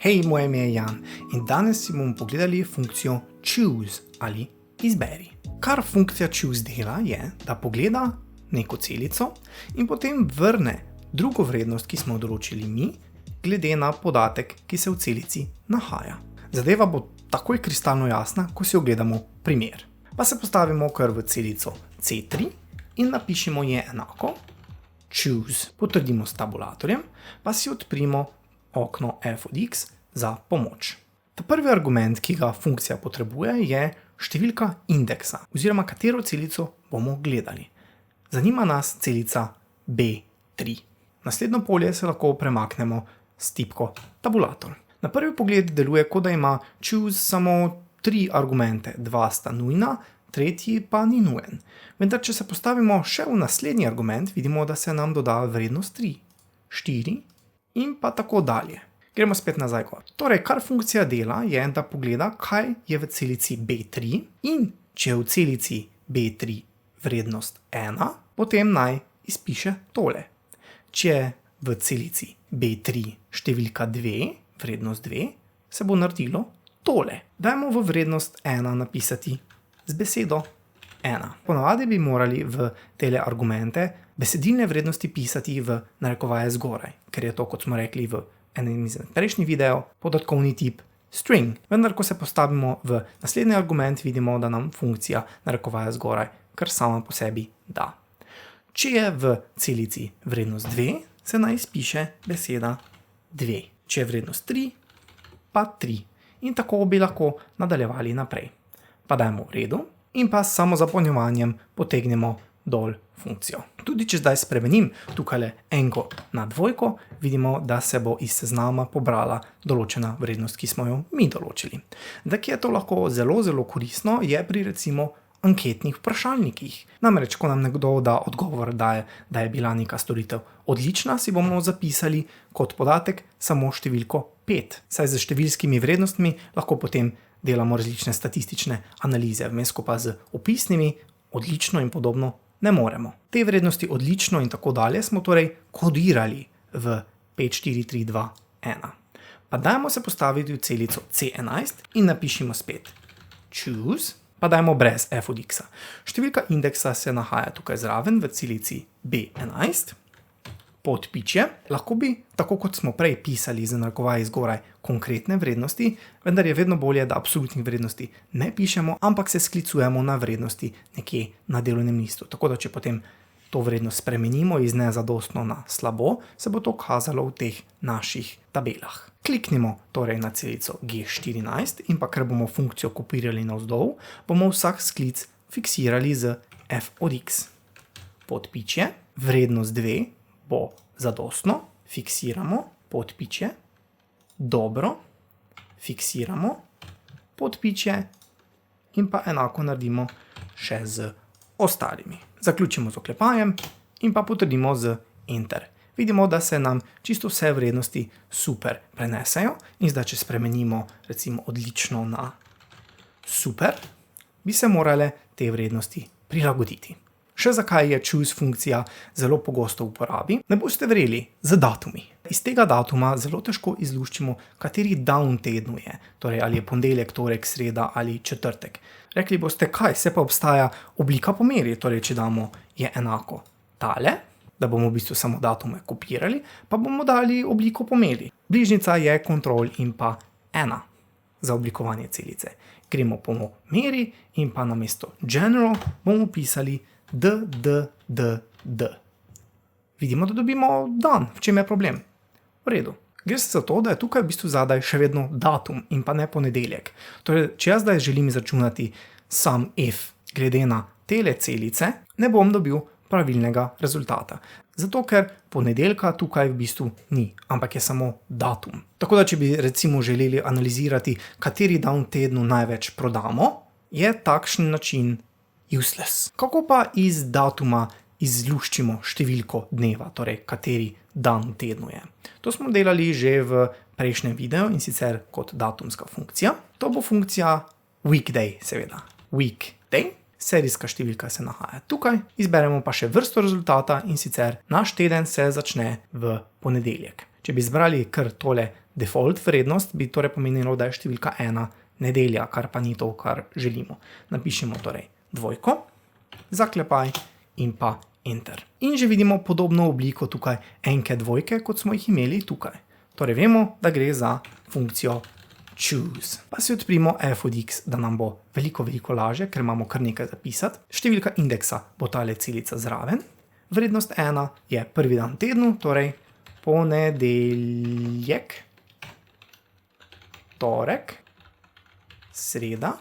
Hej, moje ime je Jan in danes si bomo pogledali funkcijo choose ali izberi. Kar funkcija choose dela je, da pogleda neko celico in potem vrne drugo vrednost, ki smo jo določili mi, glede na podatek, ki se v celici nahaja. Zadeva bo takoj kristalno jasna, ko si ogledamo primer. Pa se postavimo kar v celico C3 in napišemo je enako choose. Potrdimo s tabulatorjem, pa si odprimo okno f od x za pomoč. Ta prvi argument, ki ga funkcija potrebuje, je številka indeksa, oziroma katero celico bomo gledali. Zanima nas celica B3. Naslednjo polje se lahko premaknemo s tipko tabulator. Na prvi pogled deluje, kot da ima choose samo 3 argumente, 2 sta nujna, tretji pa ni nujen. Vendar, če se postavimo še v naslednji argument, vidimo, da se nam doda vrednost 3, 4 in pa tako dalje. Gremo spet nazaj gor. Torej, kar funkcija dela, je, da pogleda, kaj je v celici B3 in če je v celici B3 vrednost 1, potem naj izpiše tole. Če je v celici B3 številka 2, vrednost 2, se bo naredilo tole. Dajmo v vrednost 1 napisati z besedo 1. Ponavadi bi morali v tele argumente besedilne vrednosti pisati v narekovaje zgoraj, ker je to, kot smo rekli v enem izmed prejšnjih videov, podatkovni tip string. Vendar, ko se postavimo v naslednji argument, vidimo, da nam funkcija narekovaje zgoraj, kar sama po sebi da. Če je v celici vrednost 2, se naj izpiše beseda 2. Če je vrednost 3, pa 3. In tako bi lahko nadaljevali naprej. Pa dajmo v redu in pa s samozapolnjevanjem potegnemo dol funkcijo. Tudi če zdaj spremenim tukaj enko na dvojko, vidimo, da se bo iz seznama pobrala določena vrednost, ki smo jo mi določili. Da je to lahko zelo, zelo koristno, je pri recimo anketnih vprašalnikih. Namreč, ko nam nekdo da odgovor, da je bila neka storitev odlična, si bomo zapisali kot podatek samo številko 5. Saj z številskimi vrednostmi lahko potem delamo različne statistične analize, vmes pa z opisnimi, odlično in podobno ne moremo. Te vrednosti odlično in tako dalje smo torej kodirali v 5, 4, 3, 2, 1. Pa dajmo se postaviti v celico C11 in napišimo spet choose, pa dajmo brez f od x. Številka indeksa se nahaja tukaj zraven v celici B11. Podpičje. Lahko bi, tako kot smo prej pisali z narekovaji zgoraj, konkretne vrednosti, vendar je vedno bolje, da absolutnih vrednosti ne pišemo, ampak se sklicujemo na vrednosti nekje na delovnem listu. Tako da, če potem to vrednost spremenimo iz nezadostno na slabo, se bo to kazalo v teh naših tabelah. Kliknimo torej na celico G14 in pa ker bomo funkcijo kopirali navzdol, bomo vsak sklic fiksirali z f od x. Podpičje, vrednost 2, bo zadostno, fiksiramo, podpičje, dobro, fiksiramo, podpičje in pa enako naredimo še z ostalimi. Zaključimo z oklepajem in pa potrdimo z enter. Vidimo, da se nam čisto vse vrednosti super prenesejo in zdaj, če spremenimo recimo odlično na super, bi se morale te vrednosti prilagoditi. Še zakaj je choose funkcija zelo pogosto v uporabi? Ne boste verjeli, z datumi. Iz tega datuma zelo težko izluščimo, kateri dan v tednu je. Torej, ali je ponedeljek, torek, sreda ali četrtek. Rekli boste, kaj, se pa obstaja oblika pomeri. Torej, če damo je enako tale, da bomo v bistvu samo datume kopirali, pa bomo dali obliko pomeri. Bližnjica je kontrol in pa 1 za oblikovanje celice. Gremo po meri in pa namesto general bomo pisali d. Vidimo, da dobimo dan, v čem je problem? V redu. Gre se za to, da je tukaj v bistvu zadaj še vedno datum in pa ne ponedeljek. Torej, če jaz zdaj želim izračunati sam f glede na tele celice, ne bom dobil pravilnega rezultata. Zato, ker ponedeljka tukaj v bistvu ni, ampak je samo datum. Tako da, če bi recimo želeli analizirati, kateri dan v tednu največ prodamo, je takšen način useless. Kako pa iz datuma izluščimo številko dneva, torej kateri dan v tednu je? To smo delali že v prejšnjem videu in sicer kot datumska funkcija. To bo funkcija weekday, seveda. Weekday, serijska številka se nahaja tukaj, izberemo pa še vrsto rezultata in sicer naš teden se začne v ponedeljek. Če bi izbrali kar tole default vrednost bi torej pomenilo, da je številka 1 nedelja, kar pa ni to, kar želimo. Napišemo torej dvojko, zaklepaj in pa enter. In že vidimo podobno obliko tukaj enke dvojke, kot smo jih imeli tukaj. Torej vemo, da gre za funkcijo choose. Pa si odprimo f od x, da nam bo veliko lažje, ker imamo kar nekaj zapisati. Številka indeksa bo tale celica zraven. Vrednost 1 je prvi dan v tednu, torej ponedeljek, torek, sreda,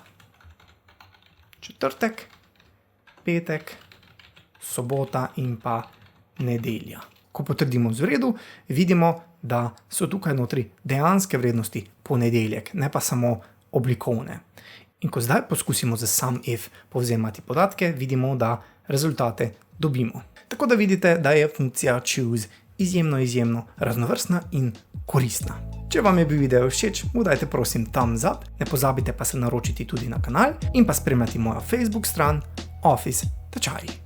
četrtek, petek, sobota in pa nedelja. Ko potrdimo z vredu, vidimo, da so tukaj notri dejanske vrednosti ponedeljek, ne pa samo oblikovne. In ko zdaj poskusimo z SUMIF povzemati podatke, vidimo, da rezultate dobimo. Tako da vidite, da je funkcija choose izjemno raznovrstna in koristna. Če vam je bil video všeč, mu dajte prosim thumbs up, ne pozabite pa se naročiti tudi na kanal in pa spremljati mojo Facebook stran Office tečaji.